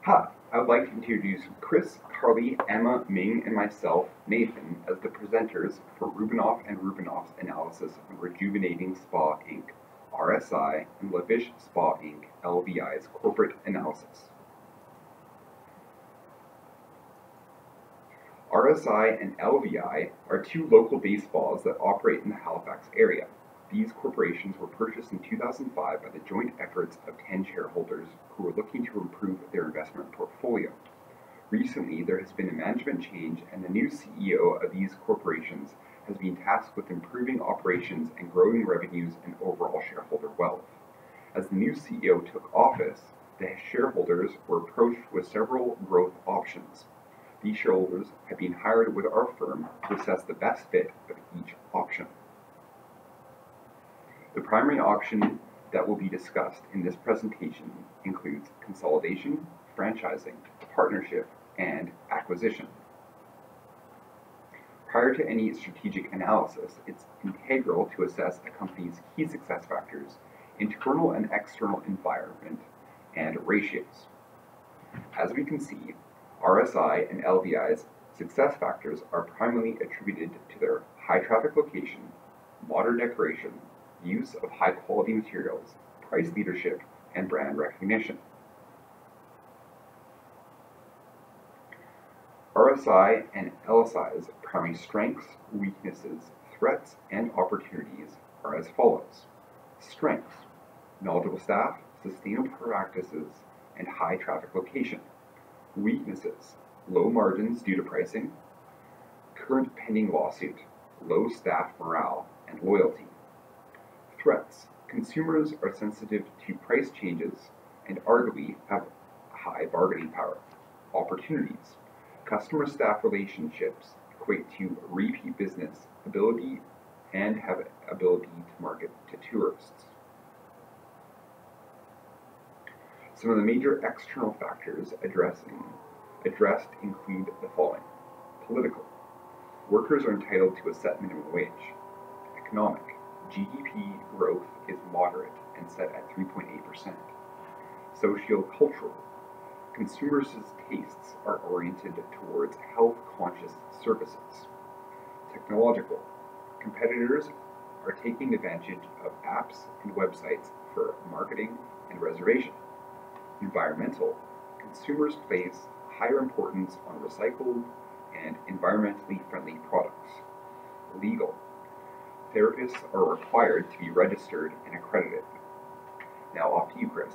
Hi, I would like to introduce Chris, Carly, Emma, Ming, and myself, Nathan, as the presenters for Rubinoff and Rubinoff's analysis on Rejuvenating Spa Inc., RSI, and Lavish Spa Inc., LVI's corporate analysis. RSI and LVI are two local-based spas that operate in the Halifax area. These corporations were purchased in 2005 by the joint efforts of 10 shareholders who were looking to improve their investment portfolio. Recently, there has been a management change, and the new CEO of these corporations has been tasked with improving operations and growing revenues and overall shareholder wealth. As the new CEO took office, the shareholders were approached with several growth options. These shareholders have been hired with our firm to assess the best fit of each option. The primary option that will be discussed in this presentation includes consolidation, franchising, partnership, and acquisition. Prior to any strategic analysis, it's integral to assess a company's key success factors, internal and external environment, and ratios. As we can see, RSI and LVI's success factors are primarily attributed to their high traffic location, modern decoration, use of high quality materials, price leadership, and brand recognition. RSI and LSI's primary strengths, weaknesses, threats, and opportunities are as follows. Strengths: knowledgeable staff, sustainable practices, and high traffic location. Weaknesses: low margins due to pricing, current pending lawsuit, low staff morale, and loyalty. Threats: consumers are sensitive to price changes and arguably have high bargaining power. Opportunities: customer-staff relationships equate to repeat business ability and have ability to market to tourists. Some of the major external factors addressed include the following. Political: workers are entitled to a set minimum wage. Economic: GDP growth is moderate and set at 3.8%. Socio-cultural: consumers' tastes are oriented towards health-conscious services. Technological: competitors are taking advantage of apps and websites for marketing and reservation. Environmental: consumers place higher importance on recycled and environmentally friendly products. Legal: therapists are required to be registered and accredited. Now off to you, Chris.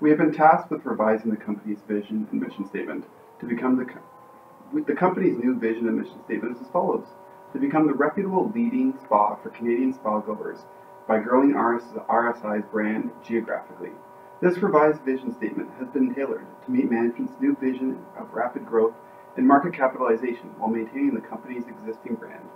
We have been tasked with revising the company's vision and mission statement to become the company's new vision and mission statement is as follows: to become the reputable leading spa for Canadian spa goers by growing RSI's brand geographically. This revised vision statement has been tailored to meet management's new vision of rapid growth and market capitalization while maintaining the company's existing brand.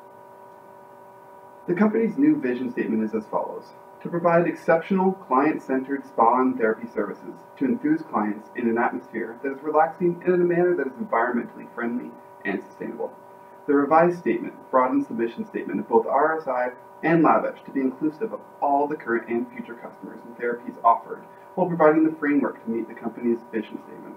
The company's new vision statement is as follows: to provide exceptional, client-centered spa and therapy services to enthuse clients in an atmosphere that is relaxing and in a manner that is environmentally friendly and sustainable. The revised statement broadens the mission statement of both RSI and Lavish to be inclusive of all the current and future customers and therapies offered, while providing the framework to meet the company's vision statement.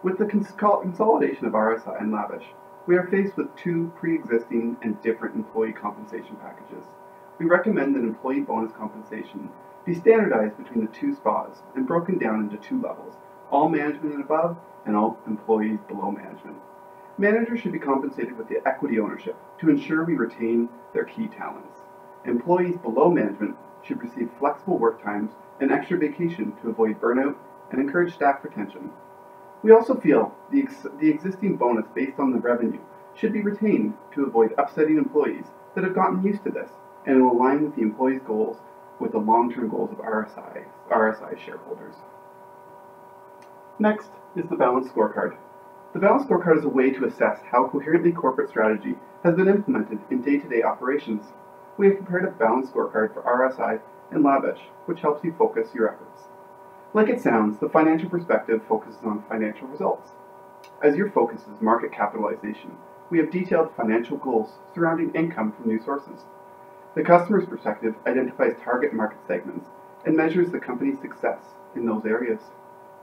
With the consolidation of RSI and Lavish, we are faced with two pre-existing and different employee compensation packages. We recommend that employee bonus compensation be standardized between the two spas and broken down into two levels: all management and above, and all employees below management. Managers should be compensated with the equity ownership to ensure we retain their key talents. Employees below management should receive flexible work times and extra vacation to avoid burnout and encourage staff retention. We also feel the existing bonus based on the revenue should be retained to avoid upsetting employees that have gotten used to this and will align with the employees' goals with the long-term goals of RSI shareholders. Next is the balanced scorecard. The balanced scorecard is a way to assess how coherently corporate strategy has been implemented in day-to-day operations. We have prepared a balanced scorecard for RSI and Lavish, which helps you focus your efforts. Like it sounds, the financial perspective focuses on financial results. As your focus is market capitalization, we have detailed financial goals surrounding income from new sources. The customer's perspective identifies target market segments and measures the company's success in those areas.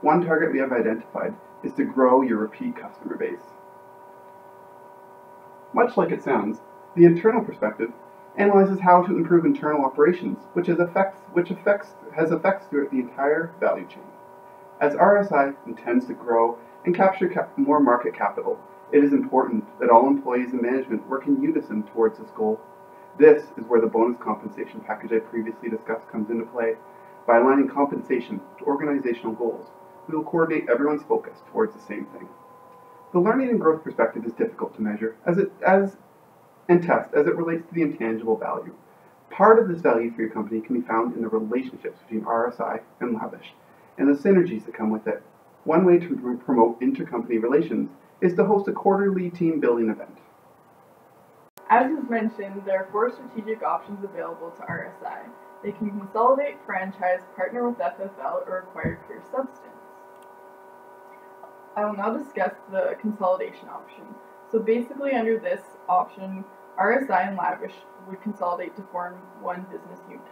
One target we have identified is to grow your repeat customer base. Much like it sounds, the internal perspective analyzes how to improve internal operations, which has effects throughout the entire value chain. As RSI intends to grow and capture more market capital, it is important that all employees and management work in unison towards this goal. This is where the bonus compensation package I previously discussed comes into play. By aligning compensation to organizational goals, we will coordinate everyone's focus towards the same thing. The learning and growth perspective is difficult to measure and test as it relates to the intangible value. Part of this value for your company can be found in the relationships between RSI and Lavish and the synergies that come with it. One way to promote intercompany relations is to host a quarterly team building event. As was mentioned, there are 4 strategic options available to RSI. They can consolidate, franchise, partner with FFL, or acquire pure substance. I will now discuss the consolidation option. So basically under this option, RSI and Lavish would consolidate to form one business unit.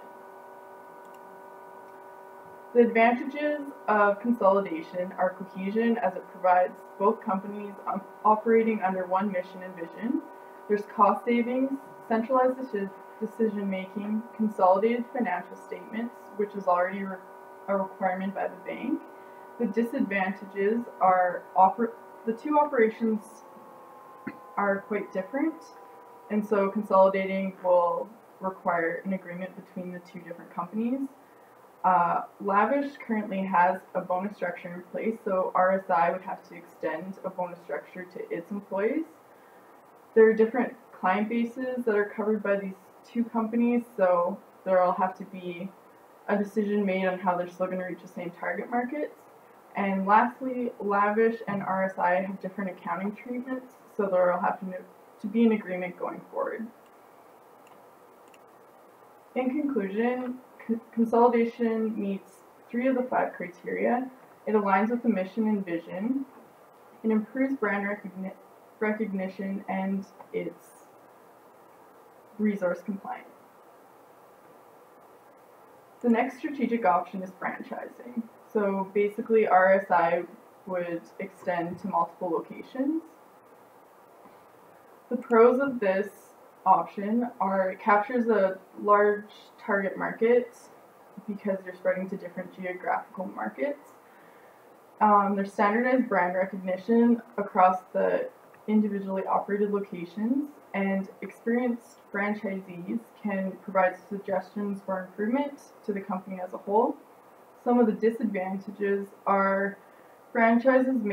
The advantages of consolidation are cohesion, as it provides both companies operating under one mission and vision. There's cost savings, centralized decision-making, consolidated financial statements, which is already a requirement by the bank. The disadvantages are the 2 operations are quite different, and so consolidating will require an agreement between the 2 different companies. Lavish currently has a bonus structure in place, so RSI would have to extend a bonus structure to its employees. There are different client bases that are covered by these 2 companies, so there will have to be a decision made on how they're still going to reach the same target markets. And lastly, Lavish and RSI have different accounting treatments, so there will have to be an agreement going forward. In conclusion, consolidation meets 3 of the 5 criteria. It aligns with the mission and vision. It improves brand recognition, and it's resource compliant. The next strategic option is franchising. So basically RSI would extend to multiple locations. The pros of this option are it captures a large target market because you're spreading to different geographical markets. There's standardized brand recognition across the individually operated locations, and experienced franchisees can provide suggestions for improvement to the company as a whole. Some of the disadvantages are franchisees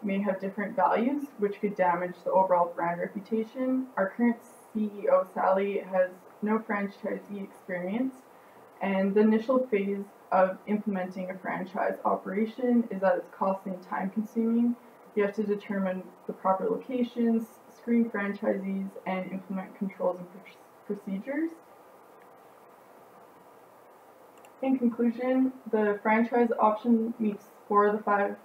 may have different values, which could damage the overall brand reputation. Our current CEO, Sally, has no franchisee experience, and the initial phase of implementing a franchise operation is that it's costly and time consuming. You have to determine the proper locations, screen franchisees, and implement controls and procedures. In conclusion, the franchise option meets 4 of the 5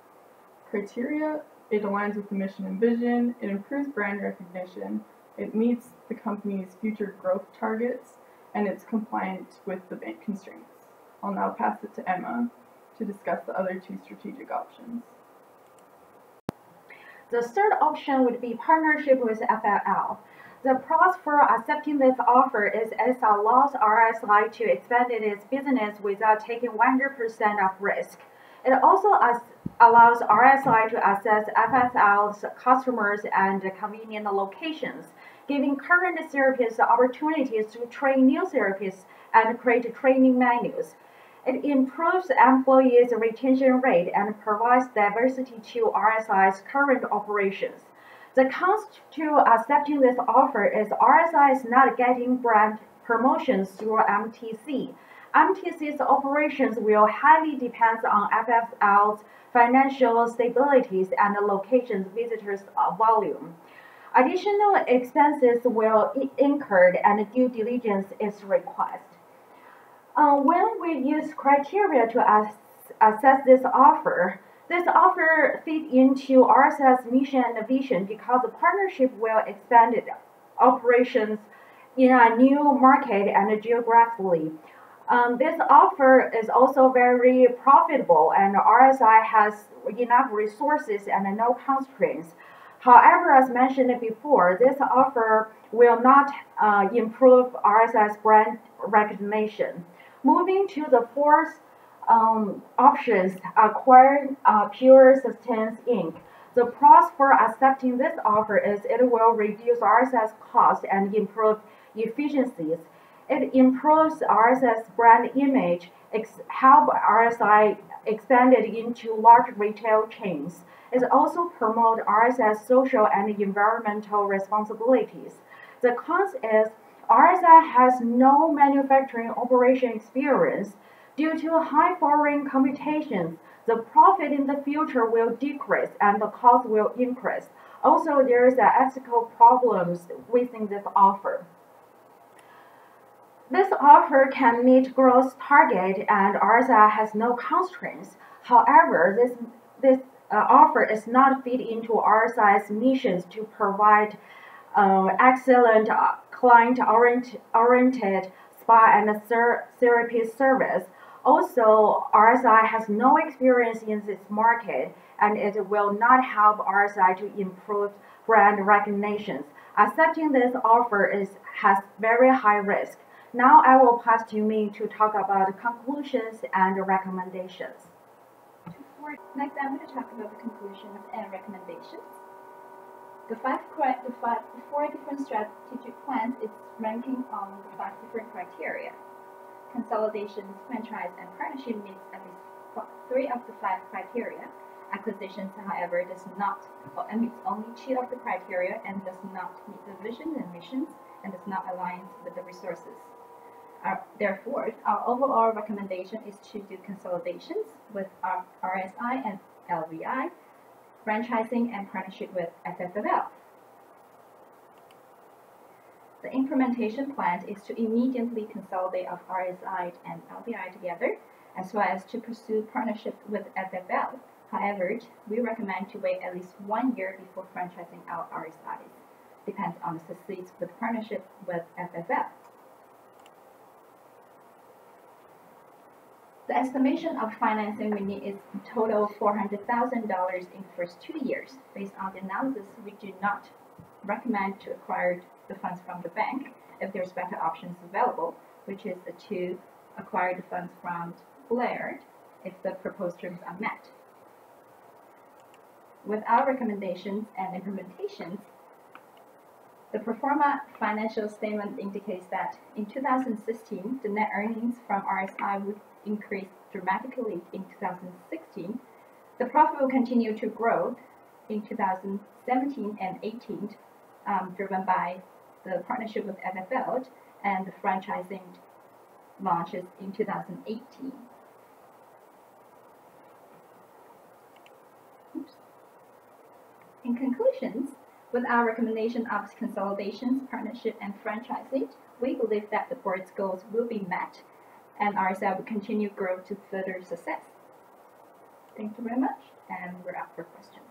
criteria. It aligns with the mission and vision, it improves brand recognition, it meets the company's future growth targets, and it's compliant with the bank constraints. I'll now pass it to Emma to discuss the other 2 strategic options. The third option would be partnership with FFL. The pros for accepting this offer is it allows RSI to expand its business without taking 100% of risk. It also allows RSI to access FFL's customers and convenient locations, giving current therapists opportunities to train new therapists and create training menus. It improves employees' retention rate and provides diversity to RSI's current operations. The cons to accepting this offer is RSI is not getting brand promotions through MTC. MTC's operations will highly depend on FFL's financial stability and the location's visitors volume. Additional expenses will be incurred and due diligence is required. When we use criteria to assess this offer fits into RSI's mission and vision because the partnership will expand operations in a new market and geographically. This offer is also very profitable, and RSI has enough resources and no constraints. However, as mentioned before, this offer will not improve RSI's brand recognition. Moving to the fourth options, acquire Pure Sustains Inc. The pros for accepting this offer is it will reduce RSI's cost and improve efficiencies. It improves RSI's brand image, help RSI expanded into large retail chains. It also promotes RSI's social and environmental responsibilities. The cons is RSI has no manufacturing operation experience. Due to high foreign competition, the profit in the future will decrease and the cost will increase. Also, there is ethical problems within this offer. This offer can meet growth target and RSI has no constraints. However, this offer is not fit into RSI's missions to provide excellent client-oriented spa and therapy service. Also, RSI has no experience in this market, and it will not help RSI to improve brand recognition. Accepting this offer has very high risk. Now I will pass to Ming to talk about conclusions and recommendations. Next, I'm going to talk about the conclusions and recommendations. The four different strategic plans is ranking on the 5 different criteria. Consolidations, franchise, and partnership meets at least 3 of the 5 criteria. Acquisitions, however, meets only 2 of the criteria and does not meet the vision and missions and does not align with the resources. Therefore, our overall recommendation is to do consolidations with RSI and LVI, franchising and partnership with FFL. The implementation plan is to immediately consolidate of RSI and LVI together, as well as to pursue partnership with FFL. However, we recommend to wait at least 1 year before franchising out RSIs. Depends on the success with partnership with FFL. The estimation of financing we need is total $400,000 in the first 2 years. Based on the analysis, we do not recommend to acquire the funds from the bank if there's better options available, which is to acquire the funds from Blair if the proposed terms are met. With our recommendations and implementations, the pro forma financial statement indicates that in 2016, the net earnings from RSI would increase dramatically in 2016. The profit will continue to grow in 2017 and 18, driven by the partnership with FFL and the franchising launches in 2018. In conclusions, with our recommendation of consolidations, partnership, and franchising, we believe that the board's goals will be met and RSI will continue to grow to further success. Thank you very much, and we're up for questions.